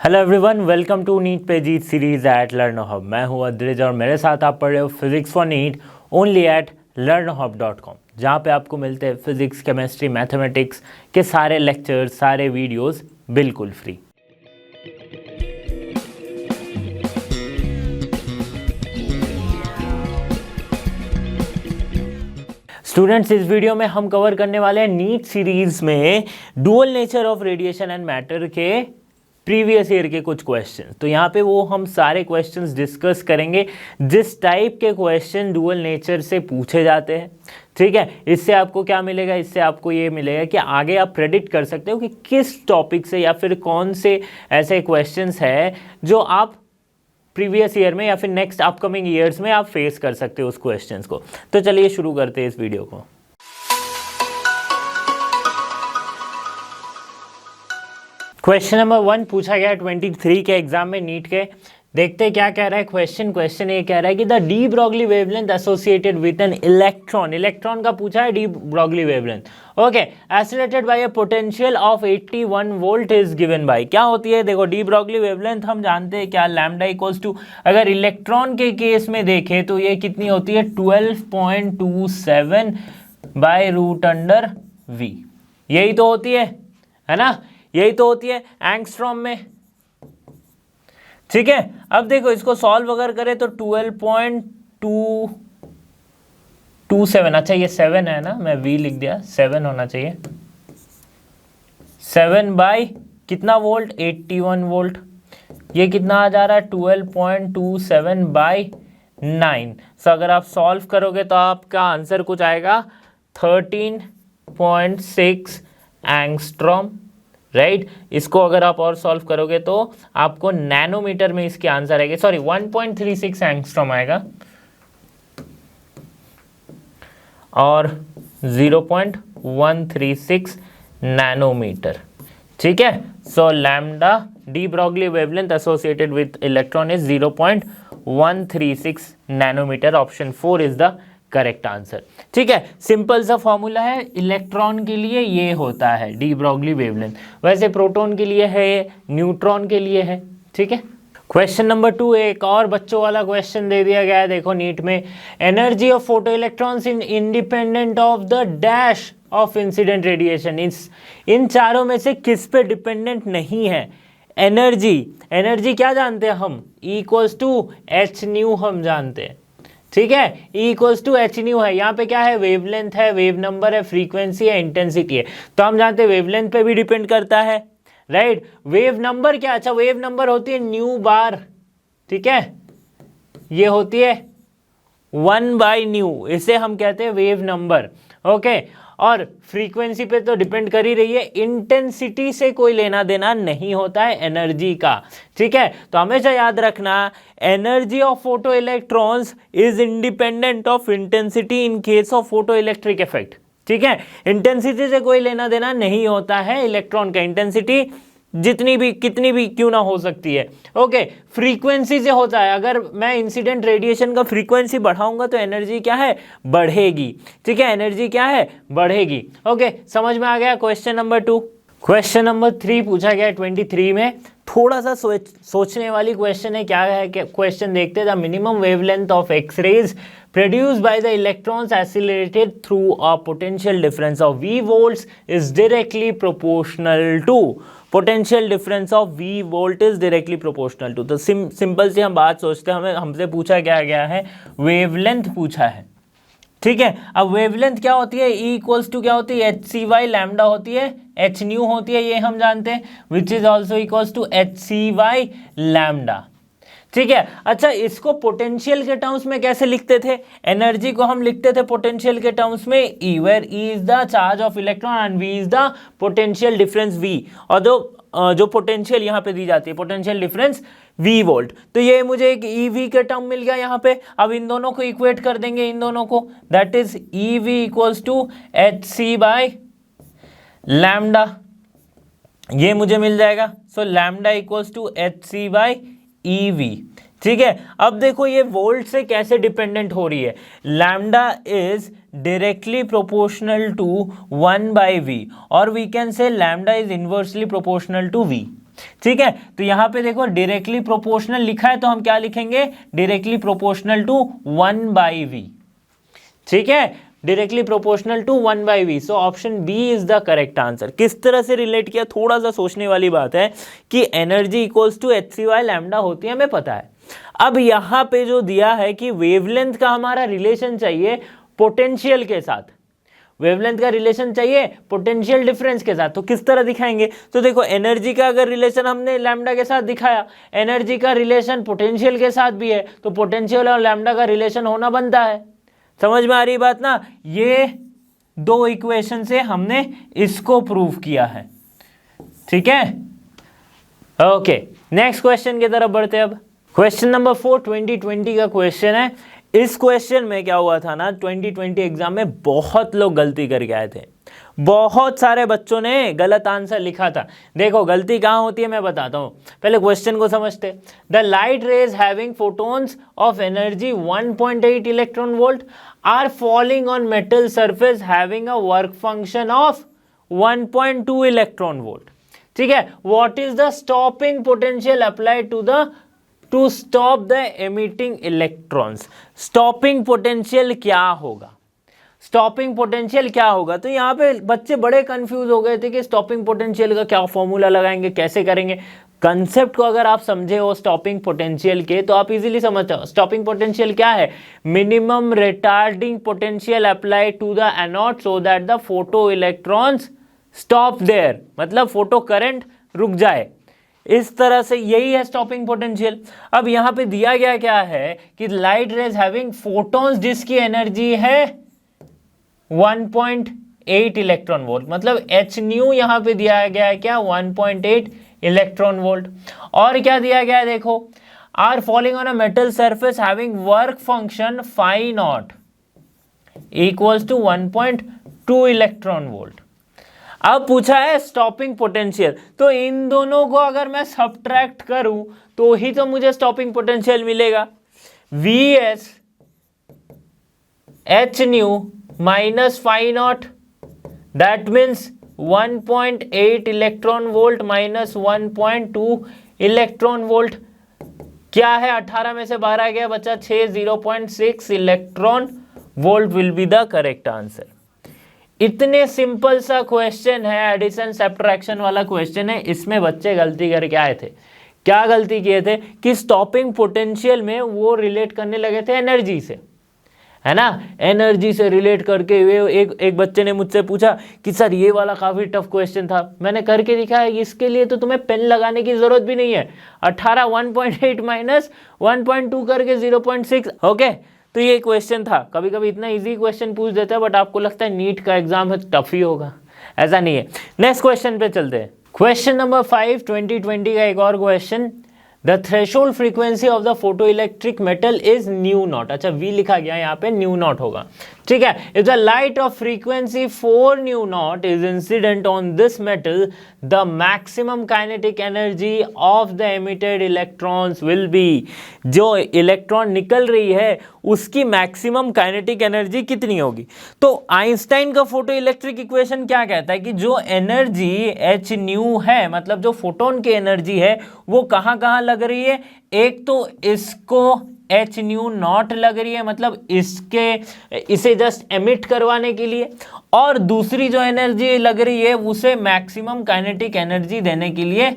Hello everyone, welcome to NEET Pe Jeet series at Learner Hub. मैं हूं अद्रिज और मेरे साथ आप पढ़ रहे हो physics for NEET only at learnerhub.com, जहां पे आपको मिलते हैं फिजिक्स, केमिस्ट्री, मैथमेटिक्स के सारे लेक्चर्स, सारे वीडियोस बिल्कुल फ्री। स्टूडेंट्स, इस वीडियो में हम कवर करने वाले हैं नीट सीरीज में dual nature of radiation and matter के प्रीवियस ईयर के कुछ क्वेश्चन। तो यहाँ पे वो हम सारे क्वेश्चंस डिस्कस करेंगे जिस टाइप के क्वेश्चन डुअल नेचर से पूछे जाते हैं। ठीक है, इससे आपको क्या मिलेगा? इससे आपको ये मिलेगा कि आगे आप प्रेडिक्ट कर सकते हो कि किस टॉपिक से या फिर कौन से ऐसे क्वेश्चंस हैं जो आप प्रीवियस ईयर में या फिर नेक्स्ट अपकमिंग ईयर्स में आप फेस कर सकते हो उस क्वेश्चंस को। तो चलिए शुरू करते हैं इस वीडियो को। क्वेश्चन नंबर 1 पूछा गया 23 के एग्जाम में नीट के। देखते हैं क्या कह रहा है क्वेश्चन ये कह रहा है कि the de Broglie wavelength associated with an electron का पूछा है de Broglie wavelength. Okay, accelerated by a potential of 81 volt is given by. क्या होती है? देखो, डी ब्रॉगली वेवलेंथ हम जानते हैं क्या, लैम्डा इक्वल्स टू, अगर इलेक्ट्रॉन के केस में देखें तो ये कितनी होती है? 12.27 बाय रूट अंडर वी। यही तो होती है ना? यही तो होती है एंगस्ट्रॉम में। ठीक है, अब देखो इसको सॉल्व अगर करें तो 12.227, अच्छा ये 7 है ना, मैं v लिख दिया, 7 होना चाहिए। 7 बाई कितना वोल्ट? 81 वोल्ट। ये कितना आ जा रहा है? 12.27 बाई 9। सो अगर आप सॉल्व करोगे तो आपका आंसर कुछ आएगा 13.6 एंगस्ट्रॉम, राइट। इसको अगर आप और सॉल्व करोगे तो आपको नैनोमीटर में इसके आंसर आएगा, सॉरी 1.36 एंगस्ट्रॉम आएगा और 0.136 नैनोमीटर। ठीक है, so lambda de Broglie wavelength associated with electron is 0.136 nanometre. Option 4 is the correct answer. ठीक है, सिंपल सा फॉर्मूला है। इलेक्ट्रॉन के लिए ये होता है डी ब्रॉगली वेवलेंथ, वैसे प्रोटॉन के लिए है, न्यूट्रॉन के लिए है। ठीक है, क्वेश्चन नंबर 2 एक और बच्चों वाला क्वेश्चन दे दिया गया है। देखो नीट में, energy of photoelectrons in independent of the dash of incident radiation. इन चारों में से किस पे डिपेंडेंट नहीं है? एनर्जी क्या जानते हैं हम? E equals to H nu हम जानते हैं। ठीक है, E equals to H nu है। यहाँ पे क्या है? वेवलेंथ है, वेव नंबर है, फ्रीक्वेंसी है, इंटेंसिटी है। तो हम जानते हैं वेवलेंथ पे भी डिपेंड करता है, राइट। वेव नंबर क्या? अच्छा, वेव नंबर होती है न्यू बार। ठीक है, ये होती है 1/न्यू, इसे हम कहते हैं वेव नंबर। ओके, और फ्रीक्वेंसी पे तो डिपेंड कर ही रही है, इंटेंसिटी से कोई लेना देना नहीं होता है एनर्जी का। ठीक है, तो हमेशा याद रखना, energy of photo electrons is independent of intensity in case of photo electric effect. ठीक है, इंटेंसिटी से कोई लेना देना नहीं होता है इलेक्ट्रॉन का। इंटेंसिटी जितनी भी कितनी भी क्यों ना हो सकती है। ओके, फ्रीक्वेंसी से होता है। अगर मैं इंसिडेंट रेडिएशन का फ्रीक्वेंसी बढ़ाऊंगा तो एनर्जी क्या है? बढ़ेगी। ठीक है, एनर्जी क्या है? बढ़ेगी। ओके, समझ में आ गया। Question number 2। क्वेश्चन नंबर 3 पूछा गया 23 में। थोड़ा सा सोचने वाली क्वेश्चन है। क्या है क्वेश्चन? देखते हैं। The minimum wavelength of X rays produced by the electrons accelerated through a potential difference of v volts is directly proportional to potential difference of v volt is directly proportional to। तो simple सी हम बात सोचते हैं, हमसे पूछा क्या गया है? वेवलेंथ पूछा है। ठीक है, अब वेवलेंथ क्या होती है? E इक्वल्स टू क्या होती है? एच सी वाई लैम्डा होती है, एच न्यू होती है, ये हम जानते हैं, which is also equals to H C by lambda. ठीक है, अच्छा इसको पोटेंशियल के टर्म्स में कैसे लिखते थे? एनर्जी को हम लिखते थे पोटेंशियल के टर्म्स में E, where E is the charge of electron and V is the potential difference V, और जो पोटेंशियल यहाँ पे दी जाती है, पोटेंशियल डिफरेंस V वोल्ट। तो ये मुझे एक EV के टर्म मिल गया यहाँ पे। अब इन दोनों को इक्वेट कर देंगे, इन दोनों को, that is EV equals to H C by lambda, ये मुझे मिल जाएगा। So lambda equals to H C by EV। ठीक है, अब देखो ये वोल्ट से कैसे डिपेंडेंट हो रही है। Lambda is directly proportional to 1/v, और we can say lambda is inversely proportional to v। ठीक है, तो यहां पे देखो डायरेक्टली प्रोपोर्शनल लिखा है तो हम क्या लिखेंगे, डायरेक्टली प्रोपोर्शनल टू 1/v। ठीक है, directly proportional to 1/v। So option B is the correct answer. किस तरह से रिलेट किया, थोड़ा सा सोचने वाली बात है कि एनर्जी इक्वल्स टू hc/λ होती है, हमें पता है। अब यहां पे जो दिया है कि वेवलेंथ का हमारा रिलेशन चाहिए पोटेंशियल के साथ, वेवलेंथ का रिलेशन चाहिए पोटेंशियल डिफरेंस के साथ, तो किस तरह दिखाएंगे। तो देखो एनर्जी का अगर रिलेशन हमने लैम्डा के साथ दिखाया, एनर्जी का रिलेशन पोटेंशियल के साथ भी है, तो पोटेंशियल और लैम्डा का रिलेशन होना बनता है। समझ में आ रही बात ना, ये दो इक्वेशन से हमने इसको प्रूव किया है। ठीक है, ओके, नेक्स्ट क्वेश्चन की तरफ बढ़ते हैं। अब क्वेश्चन नंबर 4 2020 का क्वेश्चन है। इस क्वेश्चन में क्या हुआ था ना, 2020 एग्जाम में बहुत लोग गलती करके आए थे, बहुत सारे बच्चों ने गलत आंसर लिखा था। देखो गलती कहाँ होती है मैं बताता हूँ, पहले क्वेश्चन को समझते। The light rays having photons of energy 1.8 electron volt are falling on metal surface having a work function of 1.2 electron volt. ठीक है, what is the stopping potential applied to stop the emitting electrons. Stopping potential क्या होगा, stopping potential क्या होगा। तो यहाँ पे बच्चे बड़े कंफ्यूज हो गए थे कि स्टॉपिंग पोटेंशियल का क्या फॉर्मूला लगाएंगे, कैसे करेंगे। कंसेप्ट को अगर आप समझे हो स्टॉपिंग पोटेंशियल के, तो आप इजीली समझ जाओ। स्टॉपिंग पोटेंशियल क्या है, minimum retarding potential apply to the anode so that the photo electrons stop there, मतलब फोटो करंट रुक जाए, इस तरह से, यही है स्टॉपिंग पोटेंशियल। अब यहां पे दिया गया क्या है कि लाइट रेज हैविंग फोटॉन्स जिसकी एनर्जी है 1.8 इलेक्ट्रॉन वोल्ट, मतलब एच न्यू यहां पे दिया गया है क्या, 1.8 इलेक्ट्रॉन वोल्ट। और क्या दिया गया है देखो, are falling on a metal surface having work function phi not equals to 1.2 electron volt. अब पूछा है स्टॉपिंग पोटेंशियल, तो इन दोनों को अगर मैं सब्ट्रैक्ट करूं तो ही तो मुझे स्टॉपिंग पोटेंशियल मिलेगा। Vs h nu minus phi not, that means 1.8 electron volt minus 1.2 electron volt. क्या है, 18 में से 12 गया, बचा 6, 0.6 electron volt will be the correct answer. इतने सिंपल सा क्वेश्चन है, एडिशन सब्ट्रैक्शन वाला क्वेश्चन है, इसमें बच्चे गलती करके आए थे। क्या गलती किए थे कि स्टॉपिंग पोटेंशियल में वो रिलेट करने लगे थे एनर्जी से, है ना, एनर्जी से रिलेट करके वे एक बच्चे ने मुझसे पूछा कि सर ये वाला काफी टफ क्वेश्चन था। मैंने करके दिखाया, इसके लिए तो तुम्हें पेन लगाने की जरूरत भी नहीं है। 18 1.8 माइनस 1.2 करके 0.6, ओके। तो ये क्वेश्चन था, कभी कभी इतना इजी क्वेश्चन पूछ देता है बट आपको लगता है नीट का एग्जाम है टफ ही होगा, ऐसा नहीं है। नेक्स्ट क्वेश्चन पे चलते हैं। क्वेश्चन नंबर 5 2020 का एक और question. The threshold frequency of the photo electric metal is new not. अच्छा वी लिखा गया यहाँ पे, न्यू नॉट होगा, ठीक है। If the light of frequency 4 new not is incident on this metal, the maximum kinetic energy of the emitted electrons will be. जो electron निकल रही है उसकी मैक्सिमम काइनेटिक एनर्जी कितनी होगी। तो आइंस्टाइन का फोटो इलेक्ट्रिक इक्वेशन क्या कहता है कि जो एनर्जी एच न्यू है, मतलब जो फोटोन की एनर्जी है, वो कहाँ कहाँ लग रही है। एक तो इसको एच न्यू नॉट लग रही है, मतलब इसे जस्ट एमिट करवाने के लिए, और दूसरी जो एनर्जी लग रही है उसे मैक्सिमम काइनेटिक एनर्जी देने के लिए,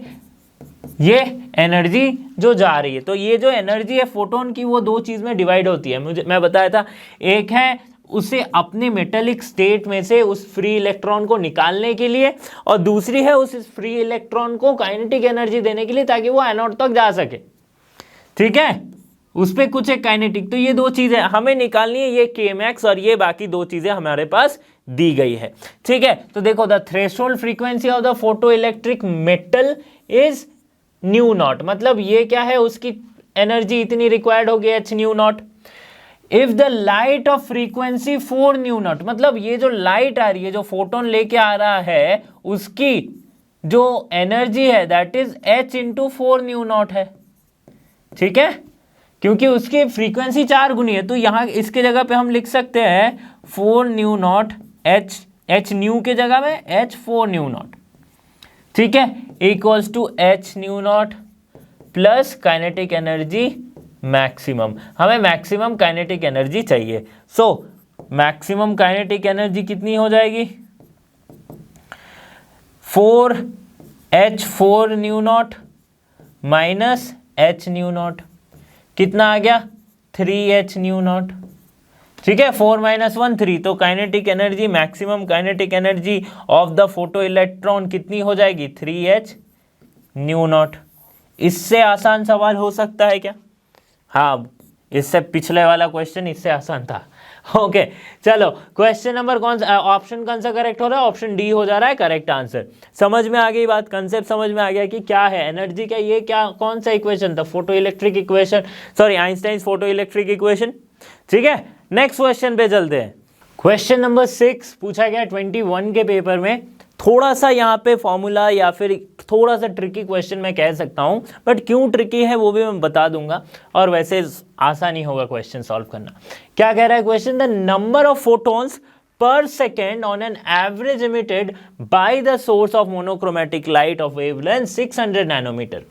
ये एनर्जी जो जा रही है। तो ये जो एनर्जी है फोटोन की, वो दो चीज में डिवाइड होती है, मैं बताया था। एक है उसे अपने मेटेलिक स्टेट में से उस फ्री इलेक्ट्रॉन को निकालने के लिए, और दूसरी है उस फ्री इलेक्ट्रॉन को काइनेटिक एनर्जी देने के लिए ताकि वो एनोड तक जा सके, ठीक है। उस पर कुछ एक काइनेटिक, तो ये दो चीजें हमें निकालनी है, ये Kmax और ये बाकी दो चीजें हमारे पास दी गई है, ठीक है। तो देखो the threshold frequency of the photo electric metal is new not, मतलब ये क्या है, उसकी एनर्जी इतनी रिक्वायर्ड होगी H nu not. If the light of frequency 4 new not, मतलब ये जो लाइट आ रही है, जो फोटोन लेके आ रहा है, उसकी जो एनर्जी है that is h into 4 new not है, ठीक है, क्योंकि उसकी फ्रीक्वेंसी 4 गुनी है। तो यहां इसके जगह पे हम लिख सकते हैं 4 न्यू नॉट h न्यू के जगह में h 4 न्यू नॉट, ठीक है। Equals to H nu not plus kinetic energy maximum. हमें मैक्सिमम काइनेटिक एनर्जी चाहिए। सो मैक्सिमम काइनेटिक एनर्जी कितनी हो जाएगी? 4h4 nu not minus H nu not, कितना आ गया? 3h new not. ठीक है, 4 - 1 3, तो kinetic energy, maximum kinetic energy of the photo electron कितनी हो जाएगी? 3h new not. इससे आसान सवाल हो सकता है क्या? हाँ, इससे पिछले वाला क्वेश्चन इससे आसान था। ओके चलो, क्वेश्चन नंबर ऑप्शन कौन सा करेक्ट हो रहा है? ऑप्शन डी हो जा रहा है करेक्ट आंसर। समझ में आ गई बात, कंसेप्ट समझ में आ गया कि क्या है एनर्जी का? ये क्या, कौन सा इक्वेशन था? Photo electric equation, sorry Einstein photo electric equation. ठीक है, नेक्स्ट क्वेश्चन पे चलते हैं। क्वेश्चन नंबर 6 पूछा गया 21 के पेपर में। थोड़ा सा यहाँ पे फॉर्मूला या फिर थोड़ा सा ट्रिकी क्वेश्चन मैं कह सकता हूँ, बट क्यों ट्रिकी है वो भी मैं बता दूंगा, और वैसे आसानी होगा क्वेश्चन सॉल्व करना। क्या कह रहा है question? The number of photons per second on an average emitted by the source of monochromatic light of wavelength 600 nanometer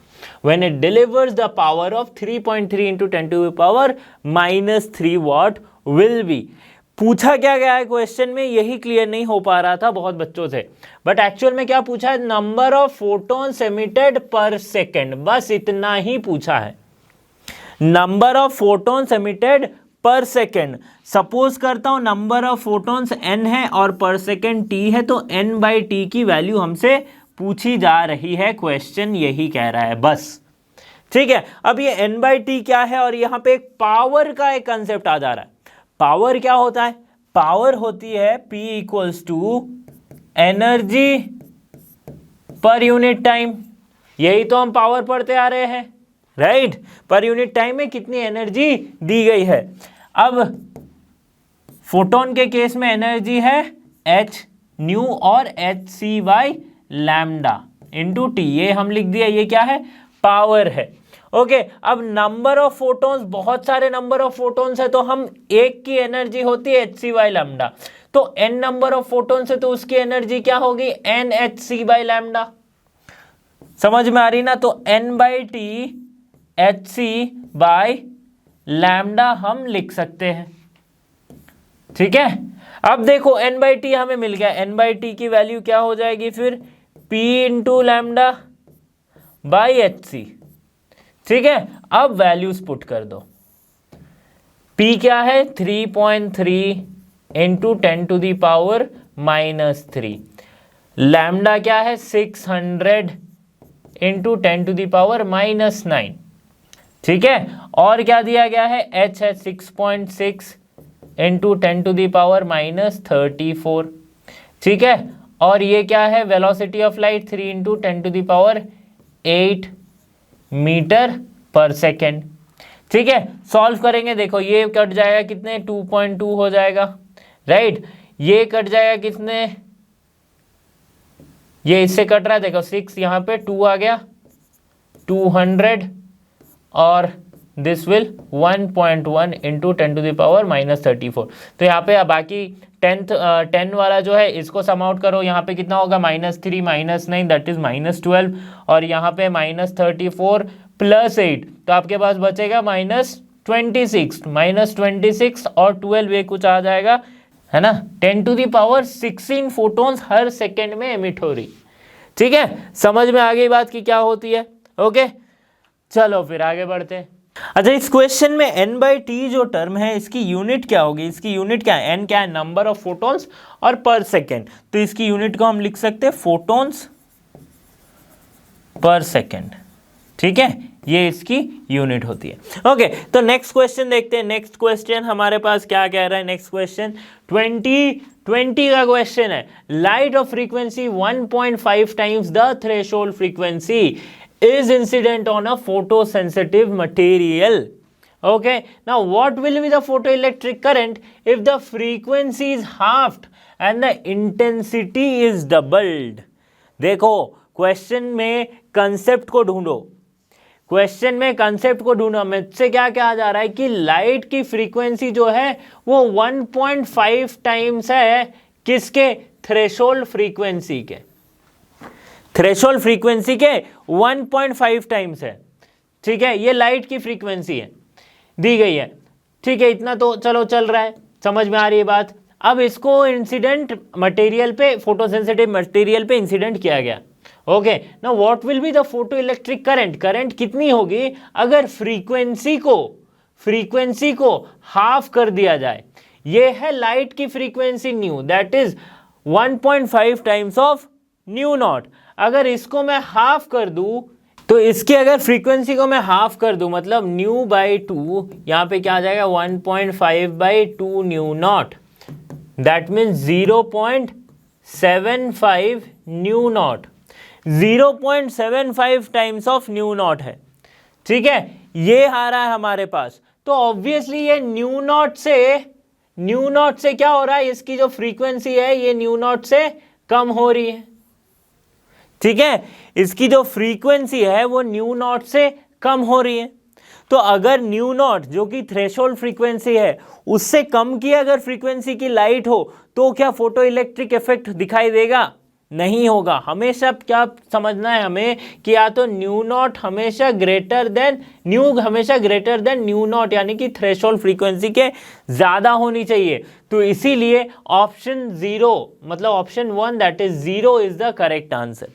when it delivers the power of 3.3 into 10 to the power -3 watt will be। पूछा क्या गया है question में, यही clear नहीं हो पा रहा था बहुत बच्चों से, बट एक्चुअल में क्या पूछा है? नंबर ऑफ फोटॉन्स एमिटेड पर सेकेंड, बस इतना ही पूछा है। नंबर ऑफ फोटॉन्स एमिटेड पर सेकेंड। सपोज करता हूं नंबर ऑफ फोटॉन्स n है और पर सेकेंड t है, तो n/t की वैल्यू हमसे पूछी जा रही है, क्वेश्चन यही कह रहा है बस। ठीक है, अब ये n/t क्या है, और यहां पे एक पावर का एक कंसेप्ट आ जा रहा है। पावर क्या होता है? पावर होती है P equals to energy per unit time. यही तो हम पावर पढ़ते आ रहे हैं, राइट? पर यूनिट टाइम में कितनी एनर्जी दी गई है। अब फोटोन के केस में एनर्जी है h न्यू और hc/λ इंटू टी, ये हम लिख दिया, ये क्या है? पावर है। ओके, अब नंबर ऑफ फोटॉन्स, बहुत सारे नंबर ऑफ फोटॉन्स है, तो हम एक की एनर्जी होती है hc/λ, तो n नंबर ऑफ फोटॉन्स है तो उसकी एनर्जी क्या होगी? nhc/λ। समझ में आ रही ना? तो n/t hc/λ हम लिख सकते हैं। ठीक है, अब देखो n/t हमें मिल गया, n/t की वैल्यू क्या हो जाएगी फिर? p into lambda by hc। ठीक है, अब वैल्यूज पुट कर दो। p क्या है? 3.3 into 10 to the power -3। Lambda क्या है? 600 इंटू 10 to the power -9। ठीक है, और क्या दिया गया है? h है 6.6 इंटू 10 to the power -34। ठीक है, और ये क्या है? Velocity of light 3 into 10 to the power 8 metre per second. ठीक है, सॉल्व करेंगे, देखो ये कट जाएगा कितने? 2.2 हो जाएगा, राइट? ये कट जाएगा कितने? ये इससे कट रहा है, देखो 6 यहाँ पे 2 आ गया, 200, और this will 1.1 into 10 to the power -34। तो यहाँ पे बाकी 10 वाला जो है इसको सम आउट करो, यहाँ पे कितना होगा? -3 -9 दैट इज -12, और यहाँ पे -34 + 8, तो आपके पास बचेगा -26, -26 और 12, ये कुछ आ जाएगा, है ना? 10 to the power 16 photons her second में एमिट हो रही। ठीक है, समझ में आ गई बात की क्या होती है? ओके, चलो फिर आगे बढ़ते हैं। अच्छा, इस क्वेश्चन में n/t जो टर्म है इसकी यूनिट क्या होगी? इसकी यूनिट क्या है? n क्या है? नंबर ऑफ फोटॉन्स और पर सेकेंड, तो इसकी यूनिट को हम लिख सकते हैं फोटॉन्स पर सेकेंड। ठीक है, ये इसकी यूनिट होती है। ओके, तो नेक्स्ट क्वेश्चन देखते हैं। नेक्स्ट क्वेश्चन हमारे पास क्या कह रहा है? नेक्स्ट क्वेश्चन 20 का क्वेश्चन है। Light of frequency 1.5 times the threshold frequency is incident on a photosensitive material. Okay, now what will be the photoelectric current if the frequency is halved and the intensity is doubled? देखो, question में concept को ढूंढो, question में concept को ढूंढो। मुझसे क्या कहा जा रहा है कि लाइट की फ्रीक्वेंसी जो है वो 1.5 टाइम्स है किसके? थ्रेशोल्ड फ्रीक्वेंसी के। थ्रेशोल्ड फ्रीक्वेंसी के 1.5 टाइम्स है। ठीक है, ये लाइट की फ्रीक्वेंसी है, दी गई है। ठीक है, इतना तो चलो चल रहा है, समझ में आ रही है बात। अब इसको इंसिडेंट मटेरियल पे, फोटोसेंसिटिव मटेरियल पे इंसिडेंट किया गया। Okay, now what will be the photo electric current, current कितनी होगी अगर फ्रीक्वेंसी को हाफ कर दिया जाए। ये है लाइट की frequency new, that is 1.5 times of new not. अगर इसको मैं हाफ कर दूं, तो इसकी अगर फ्रीक्वेंसी को मैं हाफ कर दूं, मतलब न्यू बाई 2, यहां पे क्या आ जाएगा 1.5/2 new not, that means 0.75 new not. 0.75 times of new not है। ठीक है, ये आ रहा है हमारे पास। तो ऑब्वियसली ये न्यू नॉट से क्या हो रहा है, इसकी जो फ्रीक्वेंसी है ये न्यू नॉट से कम हो रही है। ठीक है, इसकी जो फ्रीक्वेंसी है वो न्यू नॉट से कम हो रही है। तो अगर न्यू नॉट जो कि थ्रेशोल्ड फ्रीक्वेंसी है उससे कम की अगर फ्रीक्वेंसी की लाइट हो तो क्या फोटो इलेक्ट्रिक इफेक्ट दिखाई देगा? नहीं होगा। हमेशा क्या समझना है हमें कि या तो न्यू नॉट हमेशा ग्रेटर देन न्यू नॉट, यानी कि थ्रेशोल्ड फ्रीक्वेंसी के ज्यादा होनी चाहिए। तो इसीलिए ऑप्शन 0 मतलब option 1 that is 0 is the correct answer.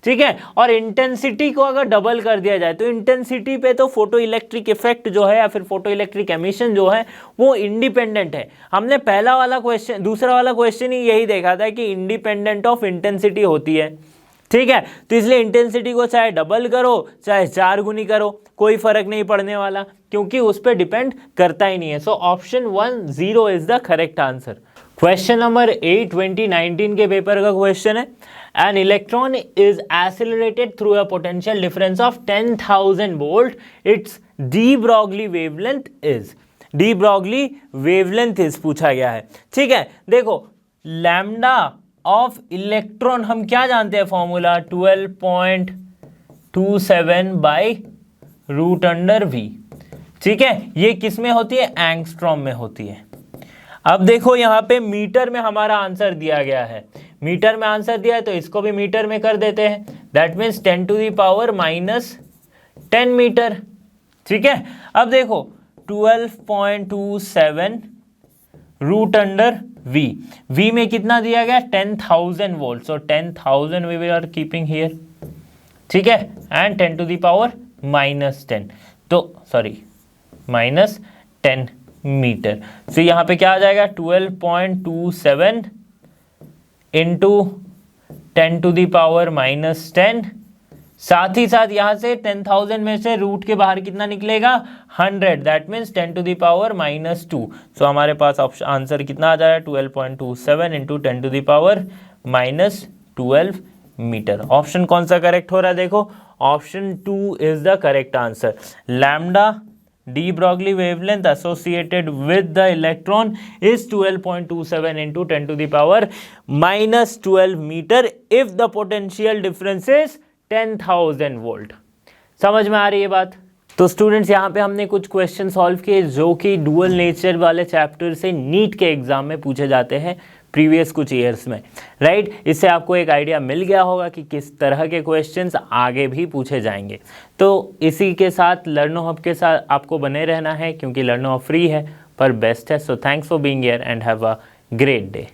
ठीक है, और इंटेंसिटी को अगर डबल कर दिया जाए तो इंटेंसिटी पे तो फोटो इलेक्ट्रिक इफेक्ट जो है या फिर फोटो इलेक्ट्रिक एमिशन जो है वो इंडिपेंडेंट है। हमने दूसरा वाला क्वेश्चन ही यही देखा था कि इंडिपेंडेंट ऑफ इंटेंसिटी होती है। ठीक है, तो इसलिए इंटेंसिटी को चाहे डबल करो चाहे 4 गुनी करो, कोई फर्क नहीं पड़ने वाला, क्योंकि उस पर डिपेंड करता ही नहीं है। So option 1 0 is the correct answer. Question number 8 2019 के पेपर का क्वेश्चन है, an electron is accelerated through a potential difference of 10,000 volt, its de Broglie wavelength is, de Broglie wavelength is पूछा गया है। ठीक है, देखो लैम्डा ऑफ इलेक्ट्रॉन हम क्या जानते हैं formula, 12.27 by root under V. ठीक है, ये किस में होती है, एंगस्ट्रॉम में होती है। अब देखो यहाँ पे मीटर में हमारा आंसर दिया गया है, मीटर में आंसर दिया है तो इसको भी मीटर में कर देते हैं, दैट मीन्स 10⁻⁻10 मीटर। ठीक है, अब देखो 12.27 रूट अंडर वी, वी में कितना दिया गया 10,000 volt, so 10,000 V are keeping here. ठीक है, एंड 10⁻⁻10 तो सॉरी -10 मीटर। तो यहाँ पे क्या आ जाएगा 12.27 इंटू 10⁻⁻10, साथ ही साथ यहाँ से 10,000 में से रूट के बाहर कितना निकलेगा 100, दैट मीन्स 10⁻⁻2। सो हमारे पास आंसर कितना आ जाएगा 12.27 इंटू 10⁻⁻12 मीटर। ऑप्शन कौन सा करेक्ट हो रहा है, देखो option 2 is the correct answer. Lambda de Broglie wavelength associated with the electron is 12.27 into 10⁻⁻12 meter if the potential difference is 10,000 volt। समझ में आ रही है बात? तो स्टूडेंट्स यहाँ पे हमने कुछ क्वेश्चन सॉल्व किए जो कि डुअल नेचर वाले चैप्टर से नीट के एग्जाम में पूछे जाते हैं प्रीवियस कुछ ईयर्स में, राइट। इससे आपको एक आइडिया मिल गया होगा कि किस तरह के क्वेश्चंस आगे भी पूछे जाएंगे। तो इसी के साथ लर्नो हब के साथ आपको बने रहना है, क्योंकि लर्नो हब फ्री है पर बेस्ट है। So thanks for being here and have a great day.